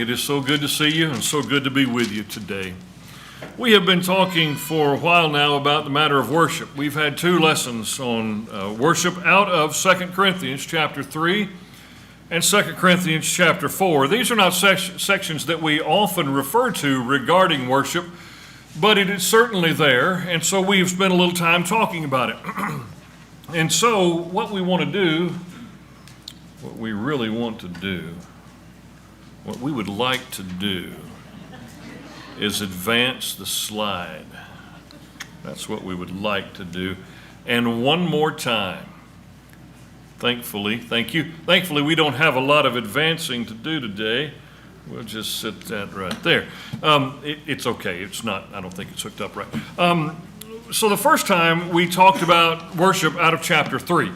It is so good to see you and so good to be with you today. We have been talking for a while now about the matter of worship. We've had two lessons on worship out of 2 Corinthians chapter 3 and 2 Corinthians chapter 4. These are not sections that we often refer to regarding worship, but it is certainly there, and so we've spent a little time talking about it. And so what we want to do, what we really want to do, what we would like to do is advance the slide. That's what we would like to do. And one more time, thankfully we don't have a lot of advancing to do today. We'll just sit that right there. It's okay. It's not, I don't think it's hooked up right. So the first time we talked about worship out of chapter 3.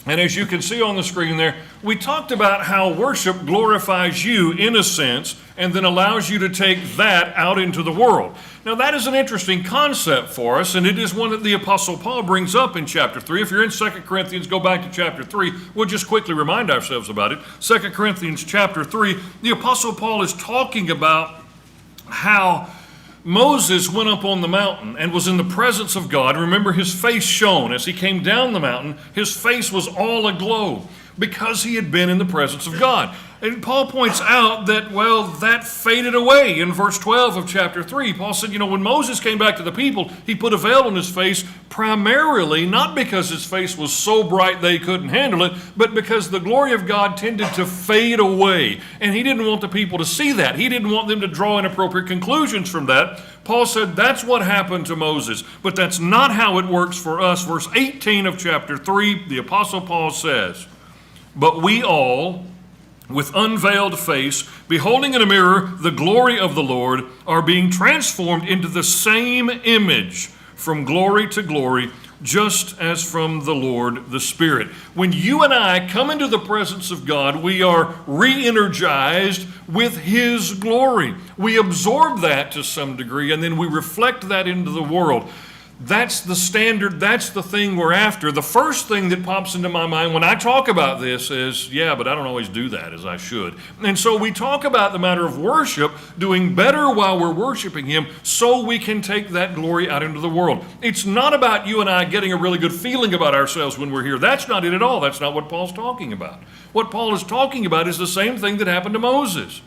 And as you can see on the screen there, we talked about how worship glorifies you in a sense and then allows you to take that out into the world. Now that is an interesting concept for us, and it is one that the Apostle Paul brings up in chapter 3. If you're in 2 Corinthians, go back to chapter 3. We'll just quickly remind ourselves about it. 2 Corinthians chapter 3, the Apostle Paul is talking about how Moses went up on the mountain and was in the presence of God. Remember, his face shone as he came down the mountain. His face was all aglow because he had been in the presence of God. And Paul points out that, well, that faded away in verse 12 of chapter 3. Paul said, when Moses came back to the people, he put a veil on his face primarily, not because his face was so bright they couldn't handle it, but because the glory of God tended to fade away. And he didn't want the people to see that. He didn't want them to draw inappropriate conclusions from that. Paul said that's what happened to Moses, but that's not how it works for us. Verse 18 of chapter 3, the Apostle Paul says, "But we all, with unveiled face, beholding in a mirror the glory of the Lord, are being transformed into the same image from glory to glory, just as from the Lord the Spirit." When you and I come into the presence of God, we are re-energized with His glory. We absorb that to some degree, and then we reflect that into the world. That's the standard, that's the thing we're after. The first thing that pops into my mind when I talk about this is, but I don't always do that as I should. And so we talk about the matter of worship, doing better while we're worshiping Him so we can take that glory out into the world. It's not about you and I getting a really good feeling about ourselves when we're here. That's not it at all. That's not what Paul's talking about. What Paul is talking about is the same thing that happened to Moses.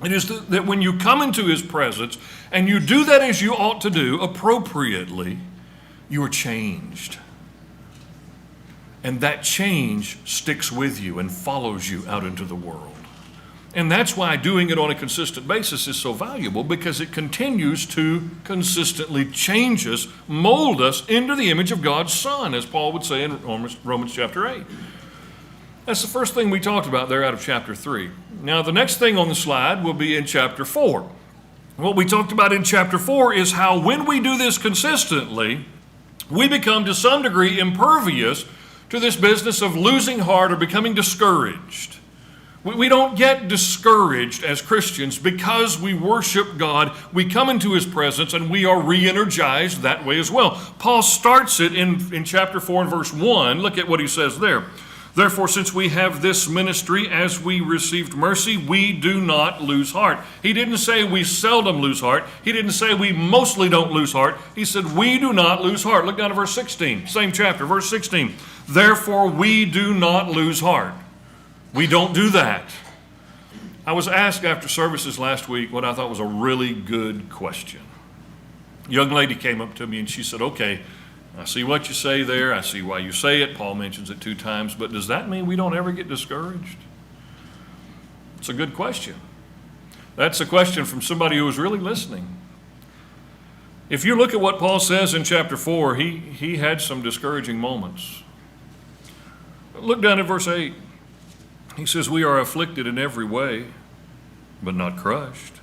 It is that when you come into His presence and you do that as you ought to do appropriately, you are changed. And that change sticks with you and follows you out into the world. And that's why doing it on a consistent basis is so valuable, because it continues to consistently change us, mold us into the image of God's Son, as Paul would say in Romans chapter 8. That's the first thing we talked about there out of chapter 3. Now, the next thing on the slide will be in chapter 4. What we talked about in chapter 4 is how when we do this consistently, we become to some degree impervious to this business of losing heart or becoming discouraged. We don't get discouraged as Christians because we worship God. We come into His presence and we are re-energized that way as well. Paul starts it in chapter 4 and verse 1. Look at what he says there. "Therefore, since we have this ministry, as we received mercy, we do not lose heart." He didn't say we seldom lose heart. He didn't say we mostly don't lose heart. He said we do not lose heart. Look down to verse 16, same chapter, verse 16. "Therefore, we do not lose heart." We don't do that. I was asked after services last week what I thought was a really good question. A young lady came up to me and she said, "Okay, I see what you say there. I see why you say it. Paul mentions it 2 times, but does that mean we don't ever get discouraged?" It's a good question. That's a question from somebody who was really listening. If you look at what Paul says in chapter 4, he had some discouraging moments. Look down at verse 8. He says, "We are afflicted in every way, but not crushed.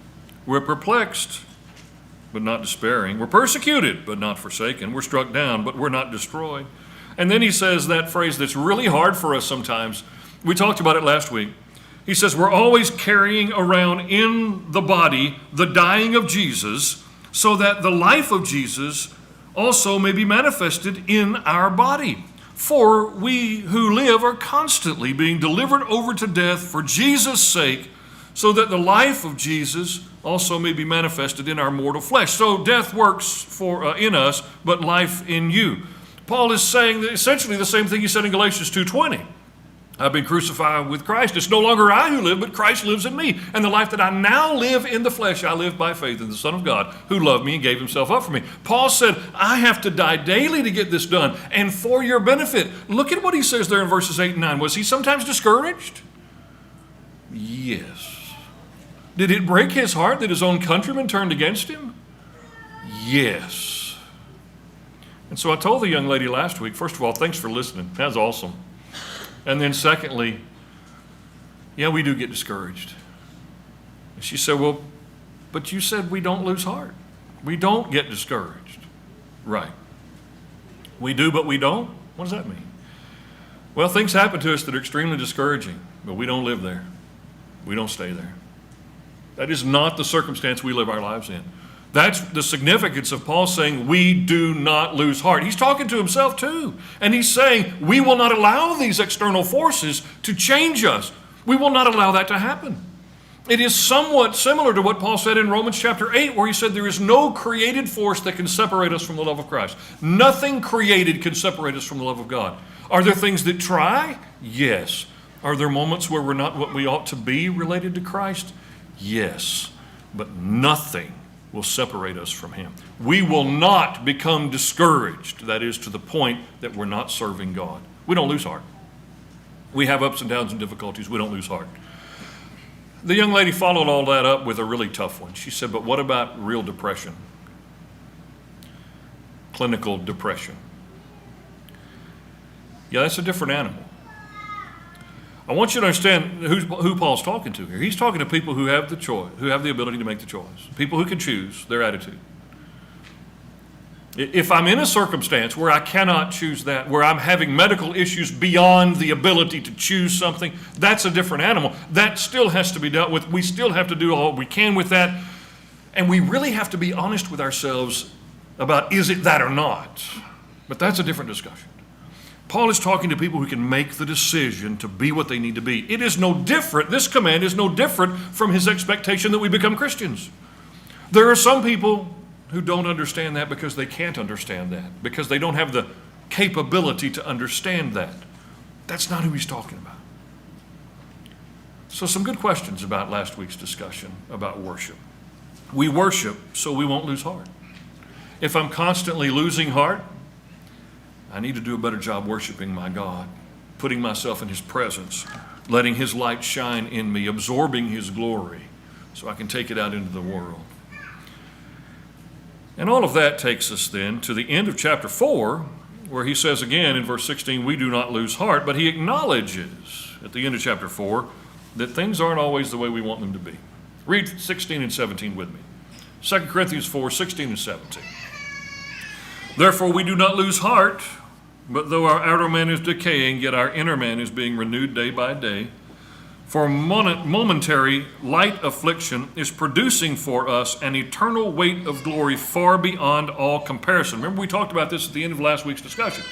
We're perplexed, but not despairing. We're persecuted, but not forsaken. We're struck down, but we're not destroyed." And then he says that phrase that's really hard for us sometimes. We talked about it last week. He says we're always carrying around in the body the dying of Jesus, so that the life of Jesus also may be manifested in our body. For we who live are constantly being delivered over to death for Jesus' sake, so that the life of Jesus also may be manifested in our mortal flesh. So death works in us, but life in you. Paul is saying essentially the same thing he said in Galatians 2:20. I've been crucified with Christ. It's no longer I who live, but Christ lives in me. And the life that I now live in the flesh, I live by faith in the Son of God, who loved me and gave himself up for me. Paul said, I have to die daily to get this done, and for your benefit. Look at what he says there in verses 8 and 9. Was he sometimes discouraged? Yes. Did it break his heart that his own countrymen turned against him? Yes. And so I told the young lady last week, first of all, thanks for listening. That was awesome. And then secondly, yeah, we do get discouraged. And she said, well, but you said we don't lose heart. We don't get discouraged. Right. We do, but we don't? What does that mean? Well, things happen to us that are extremely discouraging, but we don't live there. We don't stay there. That is not the circumstance we live our lives in. That's the significance of Paul saying we do not lose heart. He's talking to himself too. And he's saying we will not allow these external forces to change us. We will not allow that to happen. It is somewhat similar to what Paul said in Romans chapter 8, where he said there is no created force that can separate us from the love of Christ. Nothing created can separate us from the love of God. Are there things that try? Yes. Are there moments where we're not what we ought to be related to Christ? Yes. But nothing will separate us from him. We will not become discouraged, that is, to the point that we're not serving God. We don't lose heart. We have ups and downs and difficulties. We don't lose heart. The young lady followed all that up with a really tough one. She said, but what about real depression? Clinical depression. Yeah, that's a different animal. I want you to understand who Paul's talking to here. He's talking to people who have the choice, who have the ability to make the choice. People who can choose their attitude. If I'm in a circumstance where I cannot choose that, where I'm having medical issues beyond the ability to choose something, that's a different animal. That still has to be dealt with. We still have to do all we can with that. And we really have to be honest with ourselves about is it that or not. But that's a different discussion. Paul is talking to people who can make the decision to be what they need to be. It is no different, this command is no different from his expectation that we become Christians. There are some people who don't understand that because they can't understand that, because they don't have the capability to understand that. That's not who he's talking about. So some good questions about last week's discussion about worship. We worship so we won't lose heart. If I'm constantly losing heart, I need to do a better job worshiping my God, putting myself in his presence, letting his light shine in me, absorbing his glory so I can take it out into the world. And all of that takes us then to the end of chapter 4, where he says again in verse 16, we do not lose heart, but he acknowledges at the end of chapter 4 that things aren't always the way we want them to be. Read 16 and 17 with me. 2 Corinthians 4, 16 and 17. Therefore we do not lose heart, but though our outer man is decaying, yet our inner man is being renewed day by day. For momentary light affliction is producing for us an eternal weight of glory far beyond all comparison. Remember, we talked about this at the end of last week's discussion,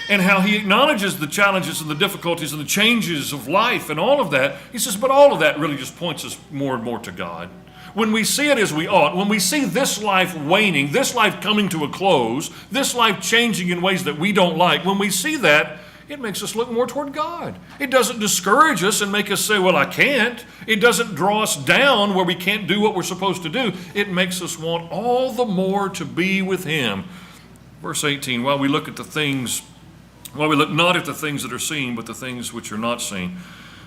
and how he acknowledges the challenges and the difficulties and the changes of life and all of that. He says, but all of that really just points us more and more to God. When we see it as we ought, when we see this life waning, this life coming to a close, this life changing in ways that we don't like, when we see that, it makes us look more toward God. It doesn't discourage us and make us say, well, I can't. It doesn't draw us down where we can't do what we're supposed to do. It makes us want all the more to be with him. Verse 18, while we look not at the things that are seen, but the things which are not seen.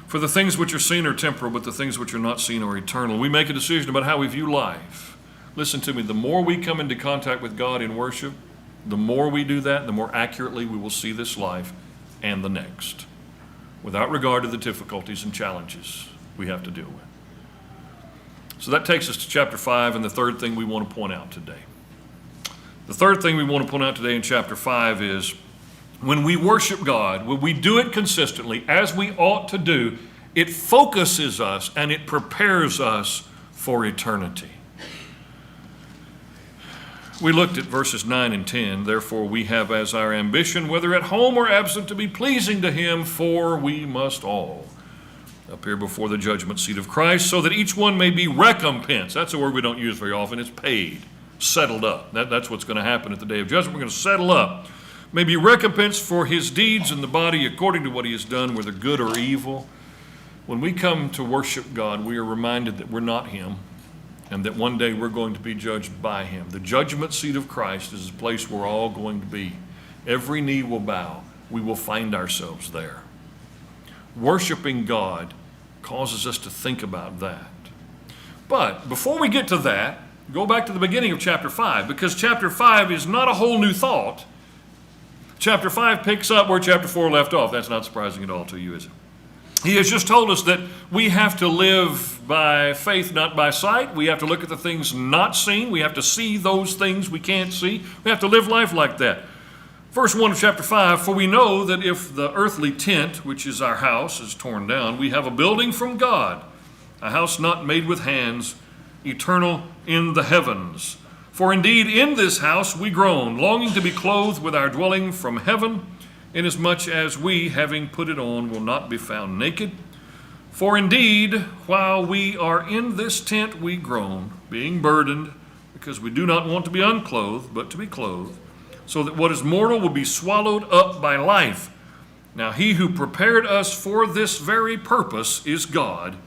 For the things which are seen are temporal, but the things which are not seen are eternal. We make a decision about how we view life. Listen to me, the more we come into contact with God in worship, the more we do that, the more accurately we will see this life and the next, without regard to the difficulties and challenges we have to deal with. So that takes us to chapter 5 and the third thing we want to point out today. The third thing we want to point out today in chapter 5 is when we worship God, when we do it consistently, as we ought to do, it focuses us and it prepares us for eternity. We looked at verses 9 and 10. Therefore, we have as our ambition, whether at home or absent, to be pleasing to him, for we must all appear before the judgment seat of Christ, so that each one may be recompensed. That's a word we don't use very often. It's paid, settled up. That's what's going to happen at the day of judgment. We're going to settle up. May be recompensed for his deeds in the body according to what he has done, whether good or evil. When we come to worship God, we are reminded that we're not him, and that one day we're going to be judged by him. The judgment seat of Christ is a place we're all going to be. Every knee will bow. We will find ourselves there. Worshiping God causes us to think about that. But before we get to that, go back to the beginning of chapter 5, because chapter 5 is not a whole new thought. Chapter 5 picks up where chapter 4 left off. That's not surprising at all to you, is it? He has just told us that we have to live by faith, not by sight. We have to look at the things not seen. We have to see those things we can't see. We have to live life like that. Verse 1 of chapter 5, for we know that if the earthly tent, which is our house, is torn down, we have a building from God, a house not made with hands, eternal in the heavens. For indeed in this house we groan, longing to be clothed with our dwelling from heaven, inasmuch as we, having put it on, will not be found naked. For indeed, while we are in this tent we groan, being burdened, because we do not want to be unclothed, but to be clothed, so that what is mortal will be swallowed up by life. Now he who prepared us for this very purpose is God,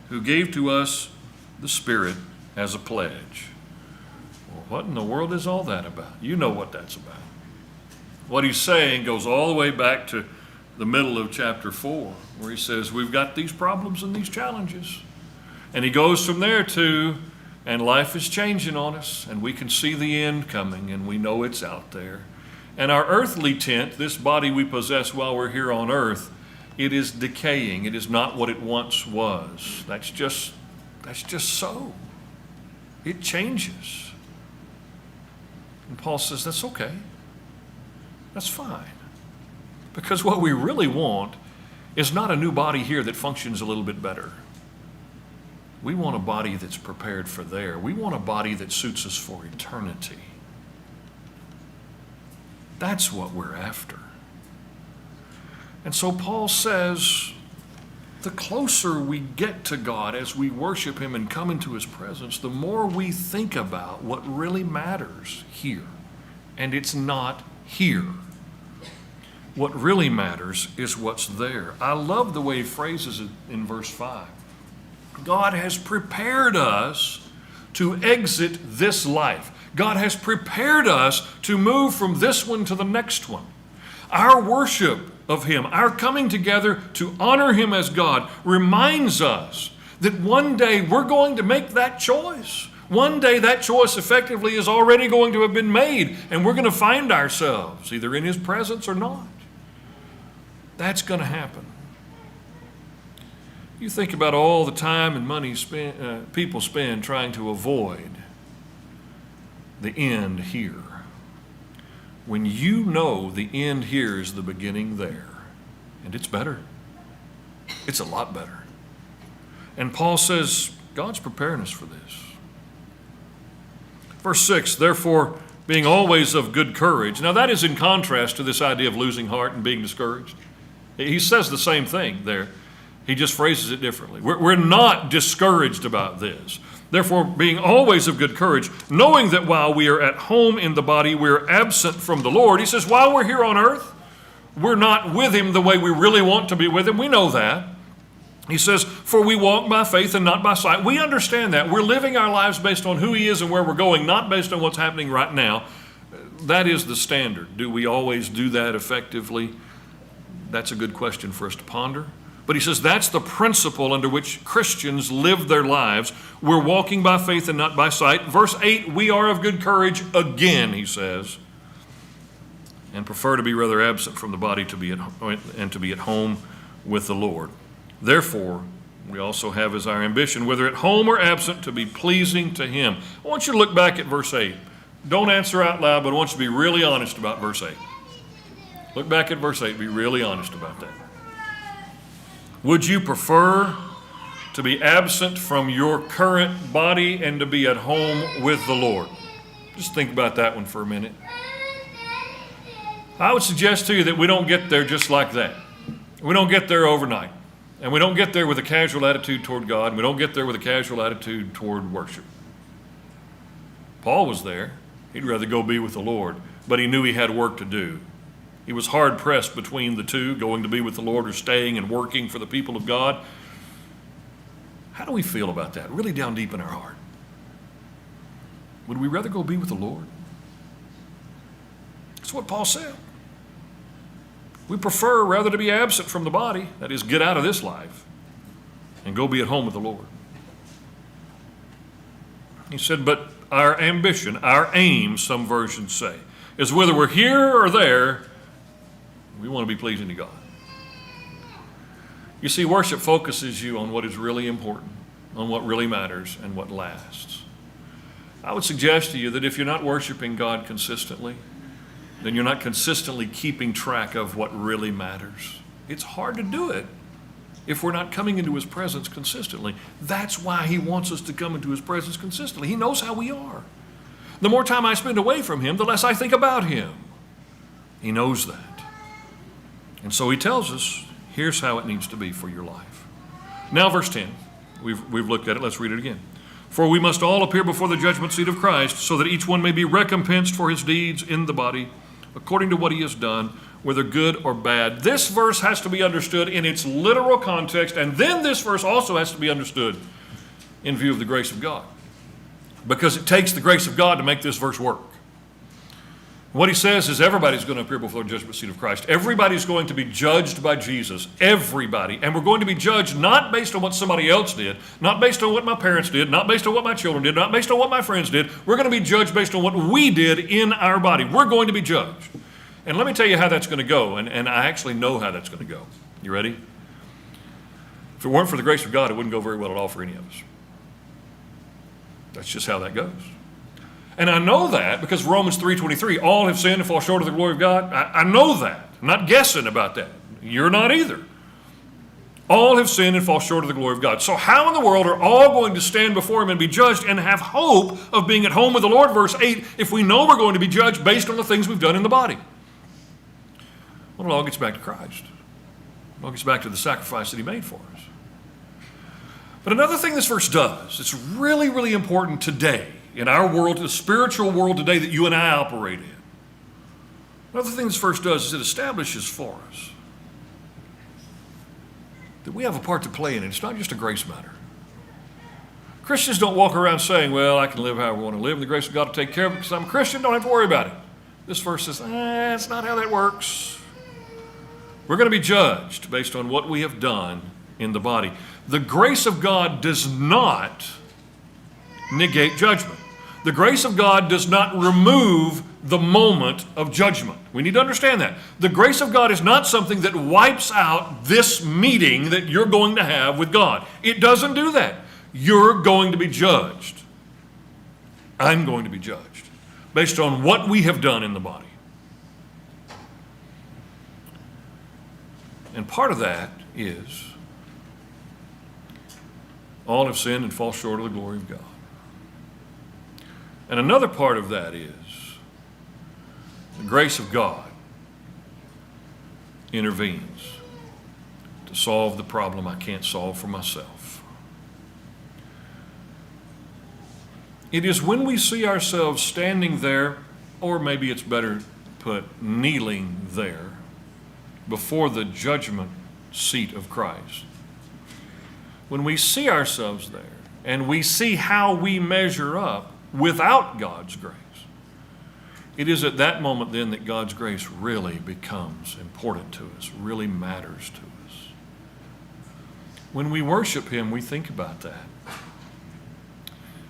who gave to us the Spirit as a pledge. Well, what in the world is all that about? You know what that's about. What he's saying goes all the way back to the middle of chapter 4, where he says we've got these problems and these challenges. And he goes from there to, and life is changing on us, and we can see the end coming, and we know it's out there. And our earthly tent, this body we possess while we're here on earth, it is decaying. It is not what it once was. That's just so. It changes. And Paul says that's okay. That's fine. Because what we really want is not a new body here that functions a little bit better. We want a body that's prepared for there. We want a body that suits us for eternity. That's what we're after. And so Paul says, the closer we get to God as we worship him and come into his presence, the more we think about what really matters here. And it's not here. What really matters is what's there. I love the way he phrases it in verse 5. God has prepared us to exit this life. God has prepared us to move from this one to the next one. Our worship of him, our coming together to honor him as God, reminds us that one day we're going to make that choice. One day that choice effectively is already going to have been made, and we're going to find ourselves either in his presence or not. That's going to happen. You think about all the time and money people spend trying to avoid the end here. When you know the end here is the beginning there, and it's better. It's a lot better. And Paul says, God's preparing us for this. Verse 6, therefore, being always of good courage. Now that is in contrast to this idea of losing heart and being discouraged. He says the same thing there. He just phrases it differently. We're not discouraged about this. Therefore, being always of good courage, knowing that while we are at home in the body, we're absent from the Lord. He says, while we're here on earth, we're not with him the way we really want to be with him. We know that. He says, for we walk by faith and not by sight. We understand that. We're living our lives based on who he is and where we're going, not based on what's happening right now. That is the standard. Do we always do that effectively? That's a good question for us to ponder. But he says that's the principle under which Christians live their lives. We're walking by faith and not by sight. Verse 8, we are of good courage again, he says, and prefer to be rather absent from the body to be at home with the Lord. Therefore, we also have as our ambition, whether at home or absent, to be pleasing to him. I want you to look back at verse 8. Don't answer out loud, but I want you to be really honest about verse 8. Look back at verse 8. Be really honest about that. Would you prefer to be absent from your current body and to be at home with the Lord? Just think about that one for a minute. I would suggest to you that we don't get there just like that. We don't get there overnight. And we don't get there with a casual attitude toward God, and we don't get there with a casual attitude toward worship. Paul was there. He'd rather go be with the Lord, but he knew he had work to do. He was hard-pressed between the two, going to be with the Lord or staying and working for the people of God. How do we feel about that, really down deep in our heart? Would we rather go be with the Lord? That's what Paul said. We prefer rather to be absent from the body, that is, get out of this life, and go be at home with the Lord. He said, but our ambition, our aim, some versions say, is whether we're here or there, we want to be pleasing to God. You see, worship focuses you on what is really important, on what really matters, and what lasts. I would suggest to you that if you're not worshiping God consistently, then you're not consistently keeping track of what really matters. It's hard to do it if we're not coming into His presence consistently. That's why He wants us to come into His presence consistently. He knows how we are. The more time I spend away from Him, the less I think about Him. He knows that. And so He tells us, here's how it needs to be for your life. Now, verse 10. We've looked at it. Let's read it again. For we must all appear before the judgment seat of Christ, so that each one may be recompensed for his deeds in the body, according to what he has done, whether good or bad. This verse has to be understood in its literal context, and then this verse also has to be understood in view of the grace of God, because it takes the grace of God to make this verse work. What he says is everybody's going to appear before the judgment seat of Christ. Everybody's going to be judged by Jesus. Everybody. And we're going to be judged not based on what somebody else did, not based on what my parents did, not based on what my children did, not based on what my friends did. We're going to be judged based on what we did in our body. We're going to be judged. And let me tell you how that's going to go. And I actually know how that's going to go. You ready? If it weren't for the grace of God, it wouldn't go very well at all for any of us. That's just how that goes. And I know that because Romans 3:23, all have sinned and fall short of the glory of God. I know that. I'm not guessing about that. You're not either. All have sinned and fall short of the glory of God. So how in the world are all going to stand before Him and be judged and have hope of being at home with the Lord, verse 8, if we know we're going to be judged based on the things we've done in the body? Well, it all gets back to Christ. It all gets back to the sacrifice that He made for us. But another thing this verse does, it's really, really important today, in our world, the spiritual world today that you and I operate in. Another thing this verse does is it establishes for us that we have a part to play in it. It's not just a grace matter. Christians don't walk around saying, well, I can live however I want to live, and the grace of God will take care of it because I'm a Christian, don't have to worry about it. This verse says, that's not how that works. We're going to be judged based on what we have done in the body. The grace of God does not negate judgment. The grace of God does not remove the moment of judgment. We need to understand that. The grace of God is not something that wipes out this meeting that you're going to have with God. It doesn't do that. You're going to be judged. I'm going to be judged based on what we have done in the body. And part of that is all have sinned and fall short of the glory of God. And another part of that is the grace of God intervenes to solve the problem I can't solve for myself. It is when we see ourselves standing there, or maybe it's better put, kneeling there, before the judgment seat of Christ. When we see ourselves there, and we see how we measure up without God's grace, it is at that moment then that God's grace really becomes important to us, really matters to us. When we worship Him, we think about that.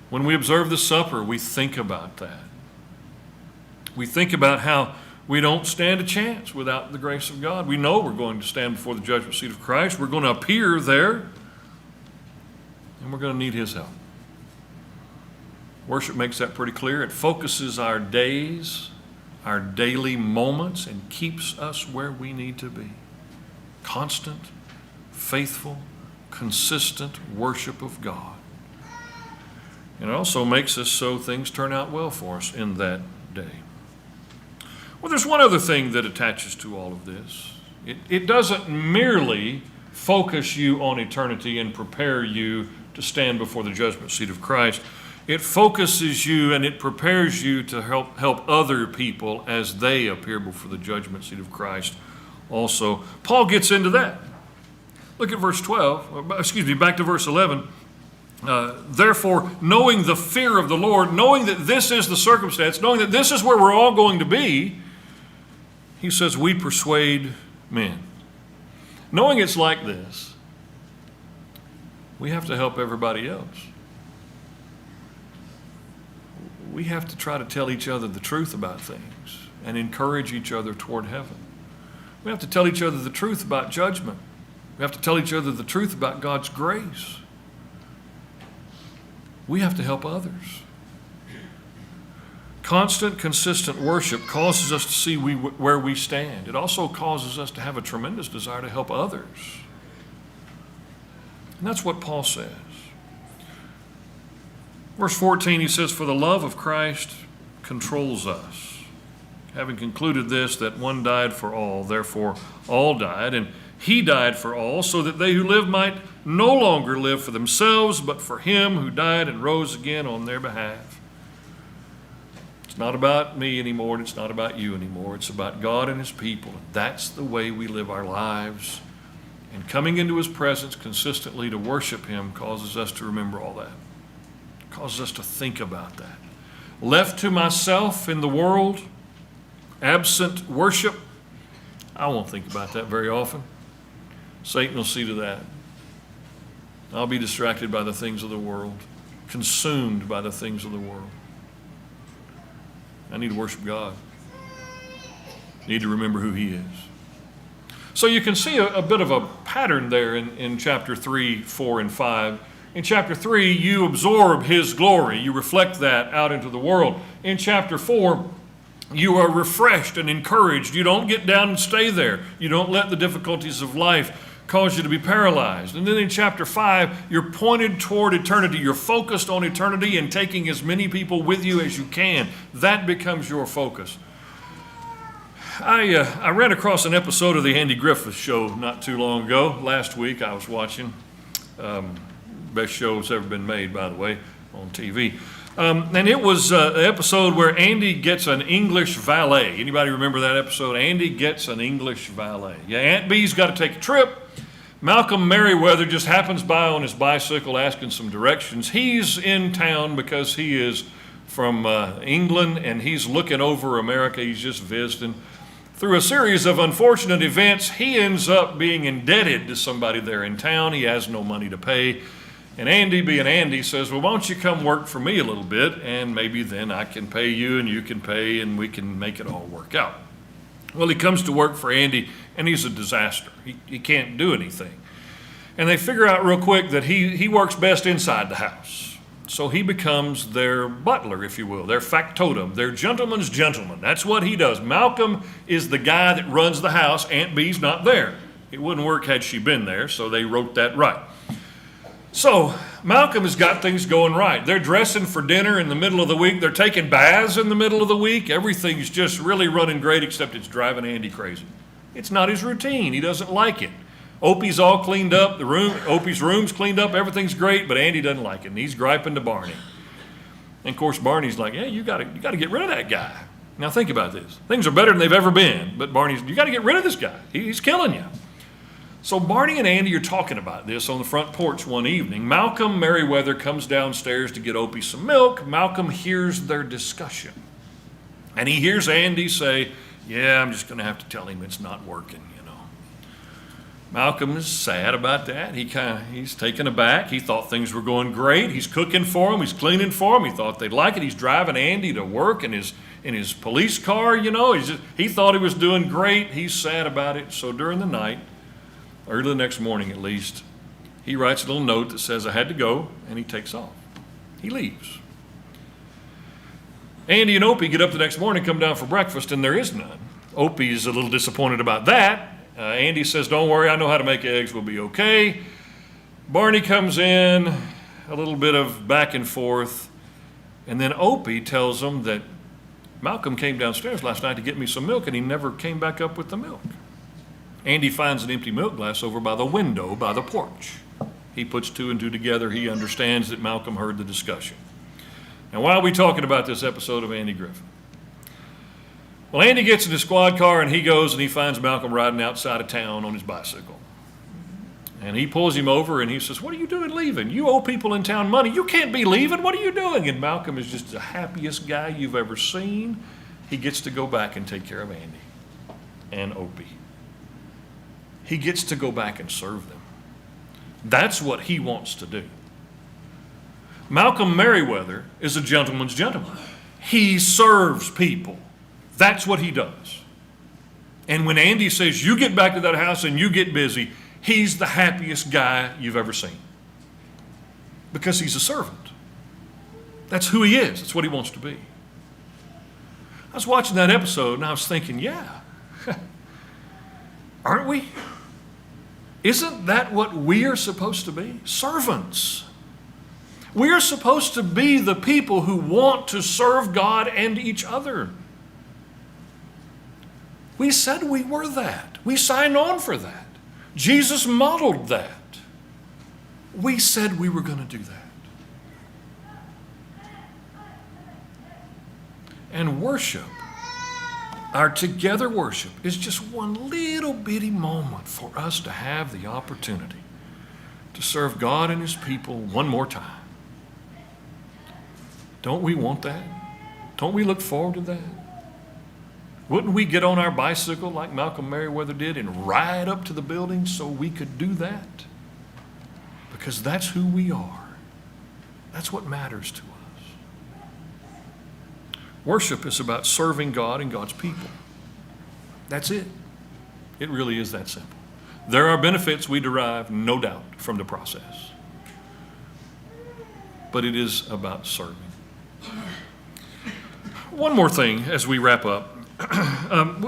When we observe the supper, we think about that. We think about how we don't stand a chance without the grace of God. We know we're going to stand before the judgment seat of Christ. We're going to appear there, and we're going to need His help. Worship makes that pretty clear. It focuses our days, our daily moments, and keeps us where we need to be. Constant, faithful, consistent worship of God. And it also makes us so things turn out well for us in that day. Well, there's one other thing that attaches to all of this. It doesn't merely focus you on eternity and prepare you to stand before the judgment seat of Christ. It focuses you and it prepares you to help other people as they appear before the judgment seat of Christ also. Paul gets into that. Look at verse 12, back to verse 11. Therefore, knowing the fear of the Lord, knowing that this is the circumstance, knowing that this is where we're all going to be, he says, we persuade men. Knowing it's like this, we have to help everybody else. We have to try to tell each other the truth about things and encourage each other toward heaven. We have to tell each other the truth about judgment. We have to tell each other the truth about God's grace. We have to help others. Constant, consistent worship causes us to see where we stand. It also causes us to have a tremendous desire to help others. And that's what Paul says. Verse 14, he says, for the love of Christ controls us. Having concluded this, that one died for all, therefore all died, and he died for all, so that they who live might no longer live for themselves, but for him who died and rose again on their behalf. It's not about me anymore, and it's not about you anymore. It's about God and his people. That's the way we live our lives. And coming into his presence consistently to worship him causes us to remember all that. It causes us to think about that. Left to myself in the world, absent worship, I won't think about that very often. Satan will see to that. I'll be distracted by the things of the world, consumed by the things of the world. I need to worship God. I need to remember who he is. So you can see a bit of a pattern there in chapter 3, 4, and 5. In chapter 3, you absorb his glory. You reflect that out into the world. In chapter 4, you are refreshed and encouraged. You don't get down and stay there. You don't let the difficulties of life cause you to be paralyzed. And then in chapter 5, you're pointed toward eternity. You're focused on eternity and taking as many people with you as you can. That becomes your focus. I ran across an episode of the Andy Griffith Show not too long ago. Last week I was watching. Best show that's ever been made, by the way, on TV. And it was an episode where Andy gets an English valet. Anybody remember that episode? Andy gets an English valet. Yeah, Aunt Bee's got to take a trip. Malcolm Merriweather just happens by on his bicycle asking some directions. He's in town because he is from England and he's looking over America. He's just visiting. Through a series of unfortunate events, he ends up being indebted to somebody there in town. He has no money to pay. And Andy, being Andy, says, well, why don't you come work for me a little bit, and maybe then I can pay you and you can pay and we can make it all work out. Well, he comes to work for Andy, and he's a disaster. He can't do anything. And they figure out real quick that he works best inside the house. So he becomes their butler, if you will, their factotum, their gentleman's gentleman. That's what he does. Malcolm is the guy that runs the house. Aunt Bee's not there. It wouldn't work had she been there, so they wrote that right. So Malcolm has got things going right. They're dressing for dinner in the middle of the week. They're taking baths in the middle of the week. Everything's just really running great, except it's driving Andy crazy. It's not his routine. He doesn't like it. Opie's all cleaned up. Opie's room's cleaned up. Everything's great, but Andy doesn't like it. And he's griping to Barney. And of course, Barney's like, yeah, you got to get rid of that guy. Now think about this. Things are better than they've ever been, but Barney's, you got to get rid of this guy. He's killing you. So Barney and Andy are talking about this on the front porch one evening. Malcolm Merriweather comes downstairs to get Opie some milk. Malcolm hears their discussion. And he hears Andy say, yeah, I'm just going to have to tell him it's not working, you know. Malcolm is sad about that. He's taken aback. He thought things were going great. He's cooking for him. He's cleaning for him. He thought they'd like it. He's driving Andy to work in his police car, you know. He thought he was doing great. He's sad about it. So during the night, early the next morning at least, he writes a little note that says, I had to go, and he takes off. He leaves. Andy and Opie get up the next morning, come down for breakfast, and there is none. Opie's a little disappointed about that. Andy says, don't worry, I know how to make eggs, we'll be okay. Barney comes in, a little bit of back and forth, and then Opie tells him that Malcolm came downstairs last night to get me some milk, and he never came back up with the milk. Andy finds an empty milk glass over by the window by the porch. He puts two and two together. He understands that Malcolm heard the discussion. Now, why are we talking about this episode of Andy Griffin? Well, Andy gets in his squad car and he goes and he finds Malcolm riding outside of town on his bicycle. And he pulls him over and he says, "What are you doing leaving? You owe people in town money. You can't be leaving. What are you doing?" And Malcolm is just the happiest guy you've ever seen. He gets to go back and take care of Andy and Opie. He gets to go back and serve them. That's what he wants to do. Malcolm Merriweather is a gentleman's gentleman. He serves people. That's what he does. And when Andy says, "You get back to that house and you get busy," he's the happiest guy you've ever seen. Because he's a servant. That's who he is. That's what he wants to be. I was watching that episode and I was thinking, yeah, aren't we? Isn't that what we are supposed to be? Servants. We are supposed to be the people who want to serve God and each other. We said we were that. We signed on for that. Jesus modeled that. We said we were going to do that. And worship, our together worship, is just one little bitty moment for us to have the opportunity to serve God and His people one more time. Don't we want that? Don't we look forward to that? Wouldn't we get on our bicycle like Malcolm Merriweather did and ride up to the building so we could do that? Because that's who we are. That's what matters to us. Worship is about serving God and God's people. That's it. It really is that simple. There are benefits we derive, no doubt, from the process. But it is about serving. One more thing as we wrap up.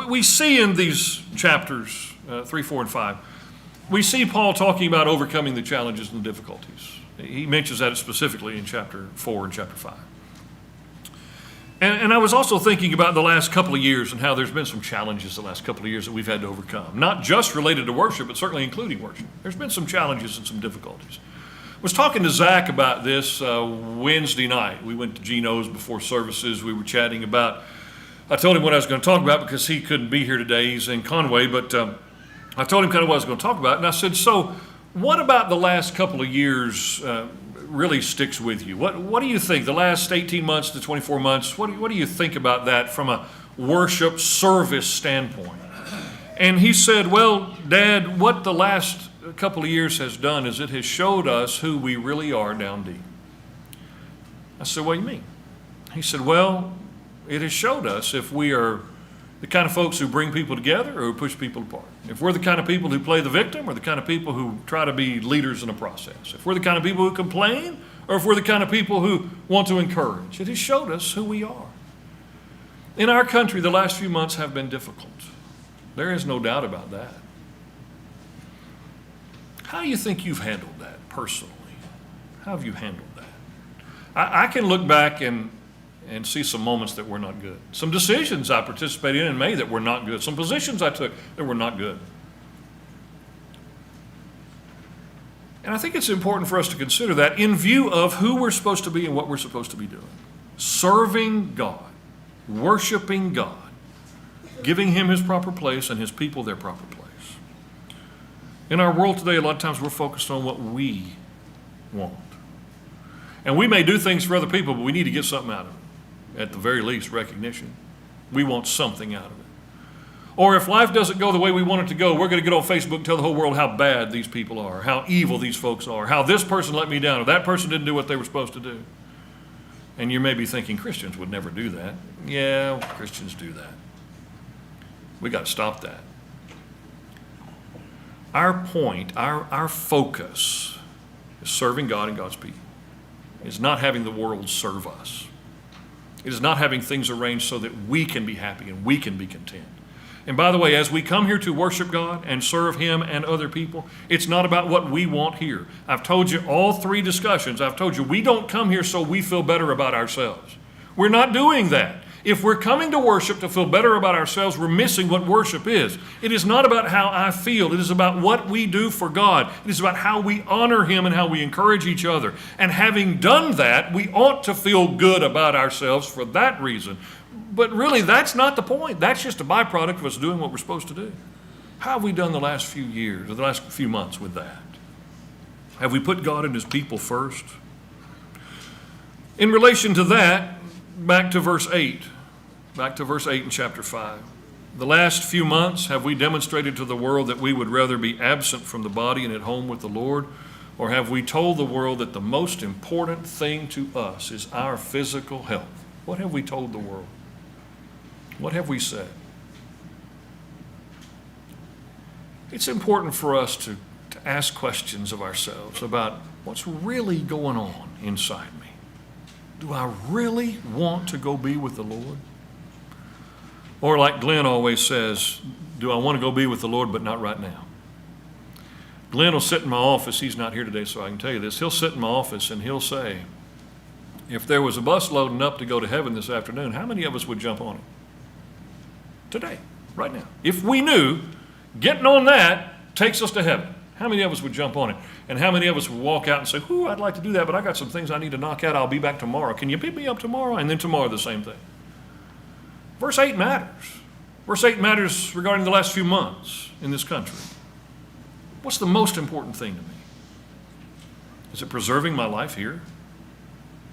We see in these chapters 3, 4, and 5, we see Paul talking about overcoming the challenges and the difficulties. He mentions that specifically in chapter 4 and chapter 5. And I was also thinking about the last couple of years and how there's been some challenges the last couple of years that we've had to overcome. Not just related to worship, but certainly including worship. There's been some challenges and some difficulties. I was talking to Zach about this Wednesday night. We went to Gino's before services. We were chatting about, I told him what I was going to talk about because he couldn't be here today. He's in Conway, but I told him kind of what I was going to talk about. And I said, so what about the last couple of years really sticks with you? What do you think? The last 18 months to 24 months, what do you think about that from a worship service standpoint? And he said, well, Dad, what the last couple of years has done is it has showed us who we really are down deep. I said, what do you mean? He said, well, it has showed us if we are the kind of folks who bring people together or who push people apart. If we're the kind of people who play the victim or the kind of people who try to be leaders in a process. If we're the kind of people who complain or if we're the kind of people who want to encourage. It has showed us who we are. In our country, the last few months have been difficult. There is no doubt about that. How do you think you've handled that personally? How have you handled that? I can look back and see some moments that were not good. Some decisions I participated in and made that were not good. Some positions I took that were not good. And I think it's important for us to consider that in view of who we're supposed to be and what we're supposed to be doing. Serving God, worshiping God, giving Him His proper place and His people their proper place. In our world today, a lot of times we're focused on what we want. And we may do things for other people, but we need to get something out of it. At the very least, recognition. We want something out of it. Or if life doesn't go the way we want it to go, we're going to get on Facebook and tell the whole world how bad these people are, how evil these folks are, how this person let me down, or that person didn't do what they were supposed to do. And you may be thinking Christians would never do that. Yeah, Christians do that. We got to stop that. Our point, our focus is serving God and God's people. It's not having the world serve us. It is not having things arranged so that we can be happy and we can be content. And by the way, as we come here to worship God and serve Him and other people, it's not about what we want here. I've told you all three discussions, I've told you we don't come here so we feel better about ourselves. We're not doing that. If we're coming to worship to feel better about ourselves, we're missing what worship is. It is not about how I feel. It is about what we do for God. It is about how we honor Him and how we encourage each other. And having done that, we ought to feel good about ourselves for that reason. But really, that's not the point. That's just a byproduct of us doing what we're supposed to do. How have we done the last few years, or the last few months with that? Have we put God and His people first? In relation to that, back to verse 8. Back to verse 8 in chapter 5. The last few months, have we demonstrated to the world that we would rather be absent from the body and at home with the Lord? Or have we told the world that the most important thing to us is our physical health? What have we told the world? What have we said? It's important for us to ask questions of ourselves about what's really going on inside me. Do I really want to go be with the Lord? Or like Glenn always says, do I want to go be with the Lord, but not right now? Glenn will sit in my office. He's not here today, so I can tell you this. He'll sit in my office and he'll say, if there was a bus loading up to go to heaven this afternoon, how many of us would jump on it? Today, right now. If we knew getting on that takes us to heaven, how many of us would jump on it? And how many of us would walk out and say, ooh, I'd like to do that, but I got some things I need to knock out. I'll be back tomorrow. Can you pick me up tomorrow? And then tomorrow the same thing. Verse 8 matters. Verse 8 matters regarding the last few months in this country. What's the most important thing to me? Is it preserving my life here?